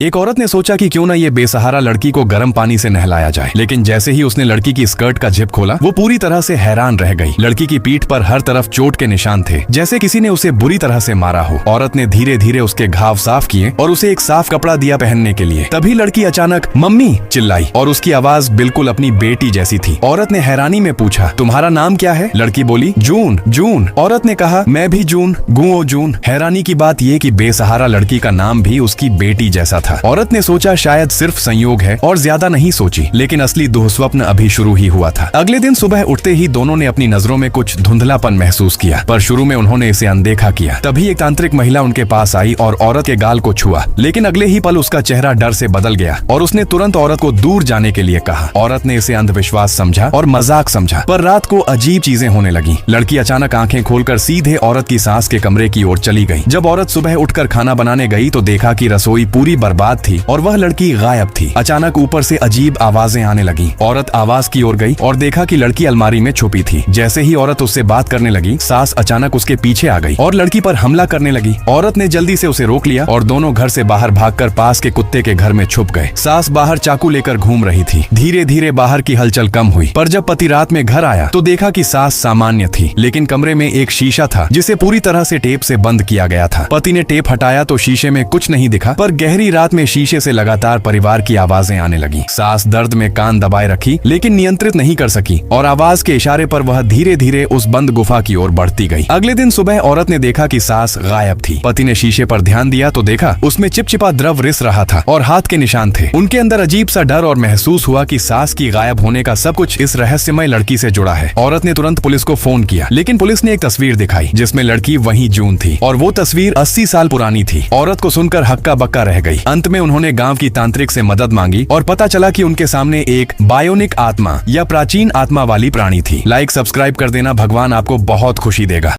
एक औरत ने सोचा कि क्यों ना ये बेसहारा लड़की को गर्म पानी से नहलाया जाए, लेकिन जैसे ही उसने लड़की की स्कर्ट का जिप खोला वो पूरी तरह से हैरान रह गई। लड़की की पीठ पर हर तरफ चोट के निशान थे, जैसे किसी ने उसे बुरी तरह से मारा हो। औरत ने धीरे धीरे उसके घाव साफ किए और उसे एक साफ कपड़ा दिया पहनने के लिए। तभी लड़की अचानक मम्मी चिल्लाई और उसकी आवाज बिल्कुल अपनी बेटी जैसी थी। औरत ने हैरानी में पूछा, तुम्हारा नाम क्या है? लड़की बोली, जून। जून। औरत ने कहा, मैं भी जून, गुओ जून। हैरानी की बात ये कि बेसहारा लड़की का नाम भी उसकी बेटी जैसा था। औरत ने सोचा शायद सिर्फ संयोग है और ज्यादा नहीं सोची, लेकिन असली दुःस्वप्न अभी शुरू ही हुआ था। अगले दिन सुबह उठते ही दोनों ने अपनी नजरों में कुछ धुंधलापन महसूस किया, पर शुरू में उन्होंने इसे अनदेखा किया। तभी एक तांत्रिक महिला उनके पास आई और औरत के गाल को छुआ, लेकिन अगले ही पल उसका चेहरा डर से बदल गया और उसने तुरंत औरत को दूर जाने के लिए कहा। औरत ने इसे अंधविश्वास समझा और मजाक समझा, पर रात को अजीब चीजें होने लगी। लड़की अचानक आंखें खोलकर सीधे औरत की सास के कमरे की ओर चली गई। जब औरत सुबह उठकर खाना बनाने गई तो देखा कि रसोई पूरी बर्बाद थी और वह लड़की गायब थी। अचानक ऊपर से अजीब आवाजें आने लगी। औरत आवाज की ओर गई और देखा कि लड़की अलमारी में छुपी थी। जैसे ही औरत उससे बात करने लगी, सास अचानक उसके पीछे आ गई और लड़की पर हमला करने लगी। औरत ने जल्दी से उसे रोक लिया और दोनों घर से बाहर भागकर पास के कुत्ते के घर में छुप गए। सास बाहर चाकू लेकर घूम रही थी। धीरे धीरे बाहर की हलचल कम हुई, पर जब पति रात में घर आया तो देखा कि सास सामान्य थी, लेकिन कमरे में एक शीशा था जिसे पूरी तरह से टेप से बंद किया गया था। पति ने टेप हटाया तो शीशे में कुछ नहीं दिखा, पर गहरी रात में शीशे से लगातार परिवार की आवाजें आने लगी। सास दर्द में कान दबाए रखी, लेकिन नियंत्रित नहीं कर सकी और आवाज के इशारे पर वह धीरे धीरे उस बंद गुफा की ओर बढ़ती गई। अगले दिन सुबह औरत ने देखा कि सास गायब थी। पति ने शीशे पर ध्यान दिया तो देखा उसमें चिपचिपा द्रव रिस रहा था और हाथ के निशान थे। उनके अंदर अजीब सा डर और महसूस हुआ कि सास की गायब होने का सब कुछ इस रहस्यमय लड़की से जुड़ा है। औरत ने तुरंत पुलिस को फोन किया, लेकिन पुलिस ने एक तस्वीर दिखाई जिसमें लड़की वही जून थी और वो तस्वीर 80 साल पुरानी थी। औरत को सुनकर हक्का बक्का रह गई। अंत में उन्होंने गांव की तांत्रिक से मदद मांगी और पता चला कि उनके सामने एक बायोनिक आत्मा या प्राचीन आत्मा वाली प्राणी थी। लाइक सब्सक्राइब कर देना, भगवान आपको बहुत खुशी देगा।